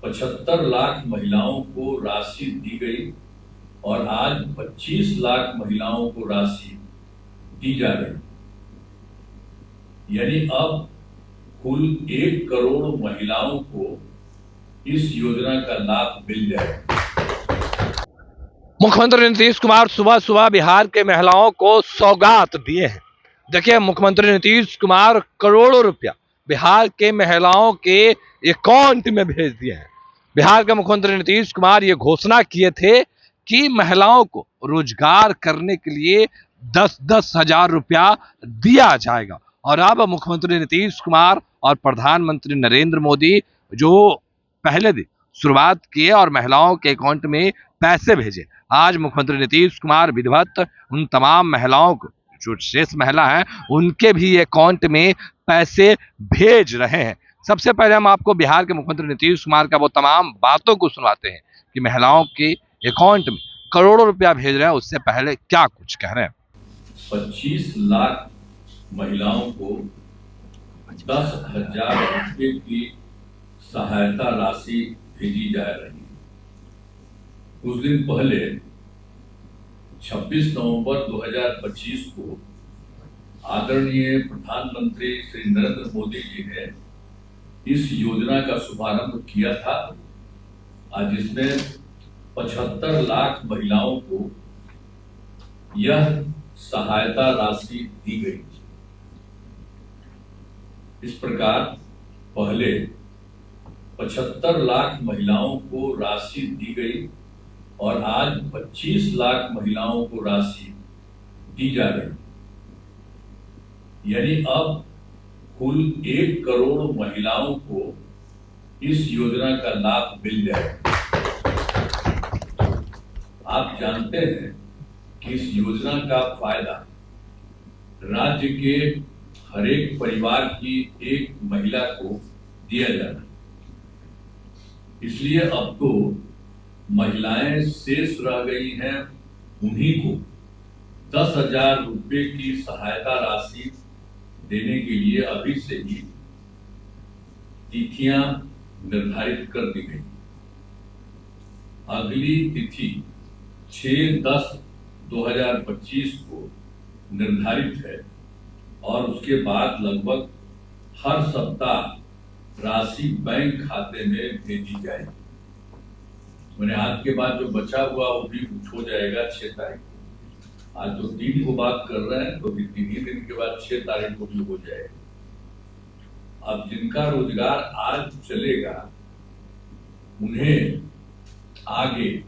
75 लाख महिलाओं को राशि दी गई और आज 25 लाख महिलाओं को राशि दी जा रही, यानी अब कुल 1 करोड़ महिलाओं को इस योजना का लाभ मिल जाएगा। मुख्यमंत्री नीतीश कुमार सुबह सुबह बिहार के महिलाओं को सौगात दिए हैं। देखिए, मुख्यमंत्री नीतीश कुमार करोड़ों रुपया बिहार के महिलाओं के अकाउंट में भेज दिए हैं। बिहार के मुख्यमंत्री नीतीश कुमार ये घोषणा किए थे कि महिलाओं को रोजगार करने के लिए 10-10 हजार रुपया दिया जाएगा। और अब मुख्यमंत्री नीतीश कुमार और प्रधानमंत्री नरेंद्र मोदी जो पहले दिन शुरुआत किए और महिलाओं के अकाउंट में पैसे भेजे, आज मुख्यमंत्री नीतीश कुमार विधिवत उन तमाम महिलाओं को जो शेष महिला हैं उनके भी अकाउंट में पैसे भेज रहे हैं। सबसे पहले हम आपको बिहार के मुख्यमंत्री नीतीश कुमार का वो तमाम बातों को सुनवाते हैं कि महिलाओं के अकाउंट में करोड़ों रुपया भेज रहे हैं, उससे पहले क्या कुछ कह रहे हैं। 25 लाख महिलाओं को 10,000 रुपये की सहायता राशि भेजी जा रही है। कुछ दिन पहले 26 नवंबर 2025 को आदरणीय प्रधानमंत्री श्री नरेंद्र मोदी जी ने इस योजना का शुभारंभ किया था, जिसमें 75 लाख महिलाओं को यह सहायता राशि दी गई। इस प्रकार पहले 75 लाख महिलाओं को राशि दी गई और आज 25 लाख महिलाओं को राशि दी जा रही, यानी अब कुल 1 करोड़ महिलाओं को इस योजना का लाभ मिल जाएगा। आप जानते हैं कि इस योजना का फायदा राज्य के हर एक परिवार की एक महिला को दिया जाना, इसलिए अब तो महिलाएं शेष रह गई हैं, उन्हीं को 10,000 रुपये की सहायता राशि देने के लिए अभी से ही तिथियां निर्धारित कर दी गई। अगली तिथि 6/10/2025 को निर्धारित है और उसके बाद लगभग हर सप्ताह राशि बैंक खाते में भेजी जाएगी। मैंने आज के बाद जो बचा हुआ वो भी कुछ हो जाएगा 6 तारीख को। आज तो 3 को बात कर रहे हैं, तो भी 3 ही दिन के बाद 6 तारीख को भी हो जाएगा। अब जिनका रोजगार आज चलेगा उन्हें आगे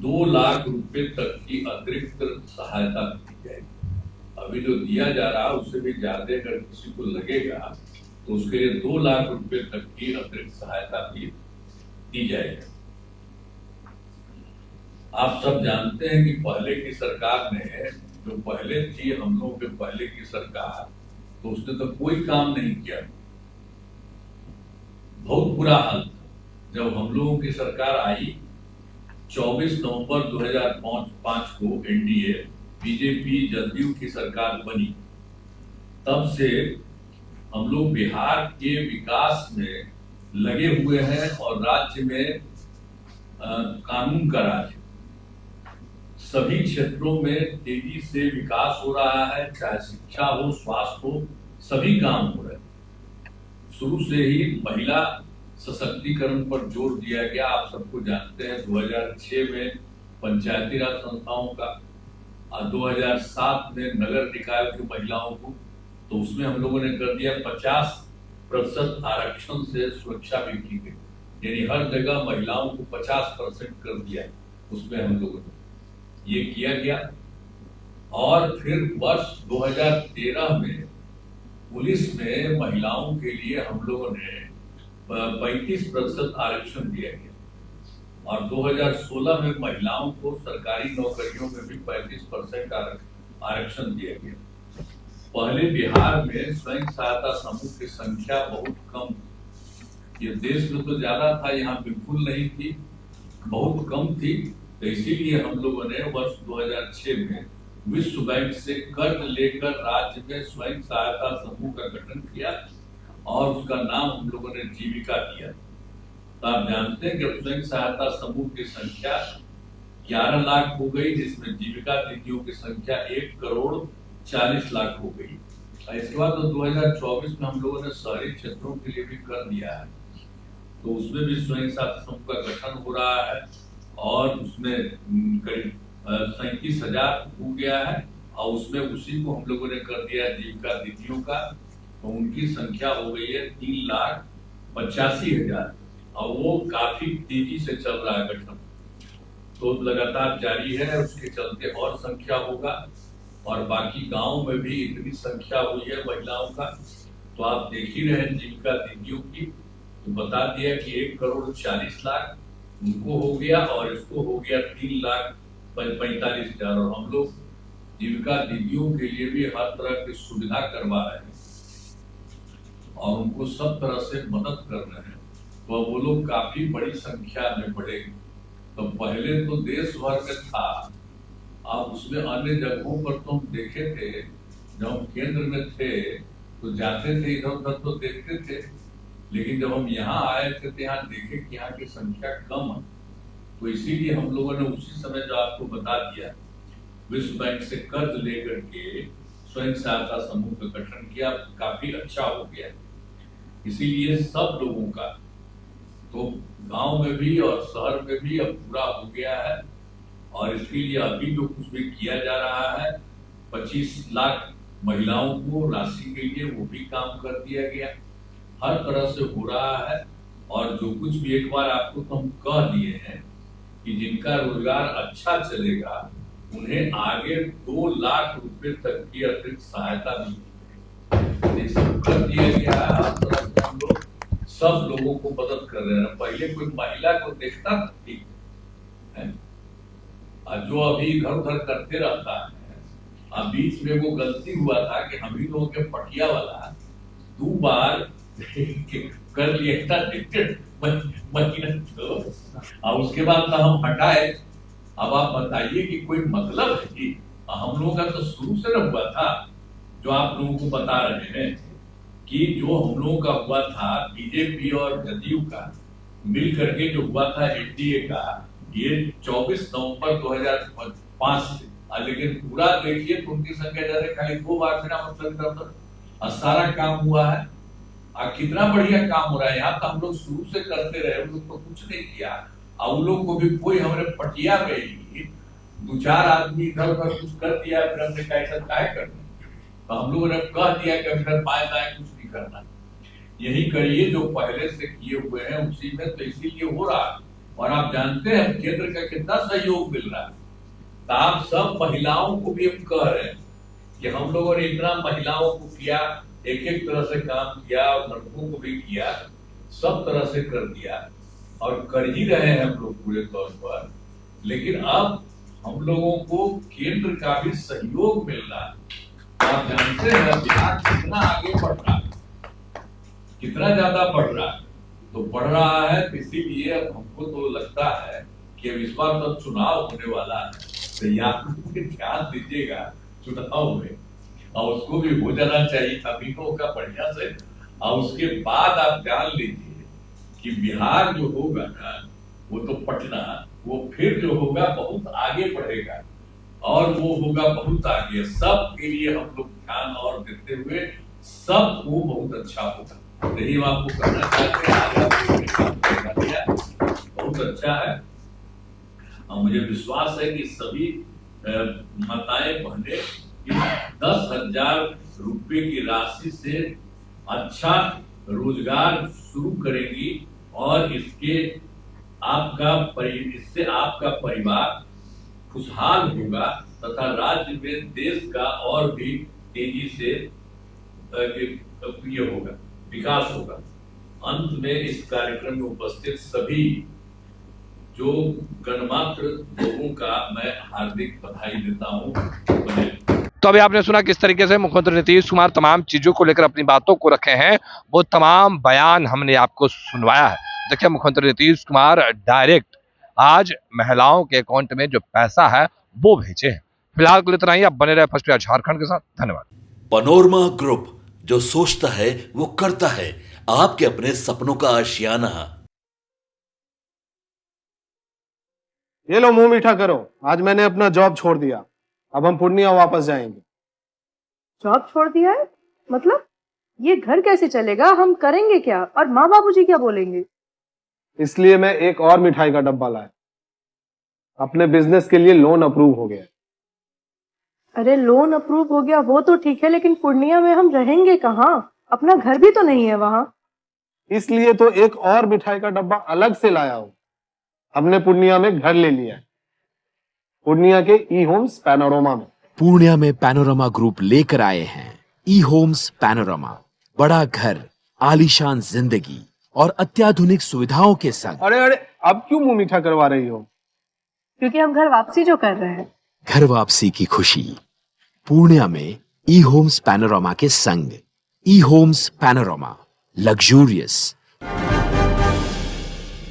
2 लाख रुपए तक की अतिरिक्त सहायता दी जाएगी। अभी जो दिया जा रहा है उससे भी ज्यादा अगर किसी को लगेगा तो उसके लिए 2 लाख रुपए तक की अतिरिक्त सहायता भी दी जाएगी। आप सब जानते हैं कि पहले की सरकार ने, जो पहले थी हम लोगों के पहले की सरकार, तो उसने तो कोई काम नहीं किया, बहुत बुरा हाल था। जब हम लोगों की सरकार आई 24 नवंबर 2005 को एनडीए बीजेपी जदयू की सरकार बनी, तब से हम लोग बिहार के विकास में लगे हुए हैं और राज्य में कानून का राज, सभी क्षेत्रों में तेजी से विकास हो रहा है, चाहे शिक्षा हो, स्वास्थ्य हो, सभी काम हो रहे हैं। शुरू से ही महिला सशक्तिकरण पर जोर दिया गया। आप सबको जानते हैं 2006 में पंचायती राज संस्थाओं का और 2007 में नगर निकायों की महिलाओं को, तो उसमें हम लोगों ने कर दिया 50% आरक्षण से सुरक्षा भी की गई, यानी हर जगह महिलाओं को 50% कर दिया। उसमें हम लोगों ने ये किया गया। और फिर वर्ष 2013 में पुलिस में महिलाओं के लिए हम लोगों ने 35% आरक्षण दिया गया और 2016 में महिलाओं को सरकारी नौकरियों में भी 35% आरक्षण दिया गया। पहले बिहार में स्वयं सहायता समूह की संख्या बहुत कम, ये देश में तो ज्यादा था, यहाँ बिल्कुल नहीं थी, बहुत कम थी। तो इसीलिए हम लोगों ने वर्ष 2006 में विश्व बैंक से कर्ज लेकर राज्य में स्वयं सहायता समूह का गठन किया और उसका नाम हम लोगों ने जीविका दिया, तो आप जानते हैं कि अब स्वयं सहायता समूह की संख्या 11 लाख हो गई, जिसमें जीविका दीदियों की संख्या 1,40,00,000 हो गई। और इसके बाद तो 2024 में हम लोगों ने शहरी क्षेत्रों के लिए भी कर दिया है, तो उसमें भी स्वयं सहायता समूह का गठन हो रहा है और उसमें करीब 37,000 हो गया है और उसमें उसी को हम लोगों ने कर दिया है जीविका दीदियों का, तो उनकी संख्या हो गई है 3,85,000 और वो काफी तेजी से चल रहा है गठन, तो लगातार जारी है। उसके चलते और संख्या होगा और बाकी गांव में भी इतनी संख्या हुई है महिलाओं का, तो आप देख ही रहे हैं जीविका दीदियों की, तो बता दिया कि 1,40,00,000 उनको हो गया और इसको हो गया 3,45,000 और हम लोग जीविका दीदियों के लिए भी हर तरह की सुविधा करवा रहे हैं और उनको सब तरह से मदद कर रहे हैं, तो वो लोग काफी बड़ी संख्या में बढ़ेंगे। तो पहले तो देश भर में था, अब उसमें अन्य जगहों पर तो हम देखे थे, जब हम केंद्र में थे तो जाते थे इधर उधर तो देखते थे, लेकिन जब हम यहाँ आए थे तो यहाँ देखे कि यहाँ की संख्या कम है, तो इसीलिए हम लोगों ने उसी समय जो आपको बता दिया विश्व बैंक से कर्ज लेकर के स्वयं सहायता समूह का गठन किया, काफी अच्छा हो गया। इसीलिए सब लोगों का तो गांव में भी और शहर में भी अब पूरा हो गया है और इसके लिए अभी जो कुछ भी किया जा रहा है 25 लाख महिलाओं को राशि के लिए वो भी काम कर दिया गया, हर तरह से हो रहा है। और जो कुछ भी एक बार आपको तो हम कह दिए हैं कि जिनका रोजगार अच्छा चलेगा उन्हें आगे 2 लाख रुपए तक की अतिरिक्त सहायता मिलेगी, सब कर दिया गया है। हर तरह से हम लोग सब लोगों को मदद कर रहे हैं। पहले कोई महिला को देखता था ठीक है, जो अभी इधर उधर करते रहता है, अब बीच में वो गलती हुआ था कि हम ही लोगों के पटिया वाला 2 बार कर लिया था महीना तो, और उसके बाद तो हम हटाए। अब आप बताइए कि कोई मतलब है कि हम लोगों का तो शुरू से न हुआ था, जो आप लोगों को बता रहे हैं कि जो हम लोगों का हुआ था बीजेपी और जदयू का मिल करके जो हुआ था एनडीए का, ये 24 नवंबर 2005 से, लेकिन पूरा देखिए तो उनकी संख्या ज्यादा, खाली 2 बार मेरा मतलब सारा काम हुआ है। कितना बढ़िया काम हो रहा है, यहाँ तो हम लोग शुरू से करते रहे, उन लोग तो कुछ नहीं किया और उन लोग को भी कोई हमारे पटिया में ही 2-4 आदमी इधर उधर कुछ कर दिया, फिर हमने कहा ऐसा काय करना, तो हम लोगों ने कह दिया कि अगर बाएं दाएं कुछ नहीं करना, यही करिए जो पहले से किए हुए हैं उसी में, तो इसीलिए हो रहा है। और आप जानते हैं केंद्र का कितना सहयोग मिल रहा है, तो आप सब महिलाओं को भी हम कह रहे हैं कि हम लोगों ने इतना महिलाओं को किया, एक तरह से काम किया और लड़कों को भी किया, सब तरह से कर दिया और कर ही रहे हैं हम लोग पूरे तौर पर। लेकिन अब हम लोगों को केंद्र का भी सहयोग मिल रहा है। आप जानते हैं बिहार कितना आगे बढ़ रहा है, कितना ज्यादा बढ़ रहा है, तो बढ़ रहा है, इसीलिए अब हमको तो लगता है कि अब इस बार तो चुनाव होने वाला है, तो यहाँ ध्यान दीजिएगा चुनाव में, और उसको भी हो जाना चाहिए अभी का बढ़िया से। और उसके बाद आप जान लीजिए कि बिहार जो होगा ना, वो तो पटना, वो फिर जो होगा बहुत आगे बढ़ेगा और वो होगा बहुत आगे। सब के लिए हम लोग ध्यान और देते हुए सबको बहुत अच्छा होगा, यही हम आपको करना चाहते हैं। आज आपको बहुत अच्छा है और मुझे विश्वास है कि सभी माताएं बहनें 10,000 रुपए की राशि से अच्छा रोजगार शुरू करेंगी और इससे आपका परिवार खुशहाल होगा तथा राज्य में देश का और भी तेजी से ये होगा, विकास होगा। अंत में इस कार्यक्रम में उपस्थित सभी जो गणमात्र लोगों का मैं हार्दिक बधाई देता हूँ। तो अभी आपने सुना किस तरीके से मुख्यमंत्री नीतीश कुमार तमाम चीजों को लेकर अपनी बातों को रखे हैं, वो तमाम बयान हमने आपको सुनवाया है। देखिए मुख्यमंत्री नीतीश कुमार डायरेक्ट आज महिलाओं के अकाउंट में जो पैसा है वो भेजे हैं। फिलहाल के लिए इतना ही, अब बने रहे फर्स्ट प्रयास झारखंड के साथ। धन्यवाद। पनोरमा ग्रुप, जो सोचता है वो करता है, आपके अपने सपनों का आशियाना। ये लो मुंह मीठा करो, आज मैंने अपना जॉब छोड़ दिया, अब हम पूर्णिया वापस जाएंगे। जॉब छोड़ दिया है? मतलब ये घर कैसे चलेगा? हम करेंगे क्या? और माँ बाबूजी क्या बोलेंगे? इसलिए मैं एक और मिठाई का डब्बा लाया, अपने बिजनेस के लिए लोन अप्रूव हो गया। अरे लोन अप्रूव हो गया वो तो ठीक है, लेकिन पूर्णिया में हम रहेंगे कहाँ? अपना घर भी तो नहीं है वहां। इसलिए तो एक और मिठाई का डब्बा अलग से लाया हूं। हमने पूर्णिया में घर ले लिया है, पूर्णिया के ई होम्स पैनोरमा में। पूर्णिया में पैनोरमा ग्रुप लेकर आए हैं ई होम्स पैनोरमा, बड़ा घर, आलीशान जिंदगी और अत्याधुनिक सुविधाओं के संग। अरे अरे, अब क्यों मुंह मीठा करवा रही हो? क्योंकि हम घर वापसी जो कर रहे हैं। घर वापसी की खुशी पूर्णिया में ई होम्स पैनोरमा के संग। ई होम्स पैनोरमा, लग्जूरियस,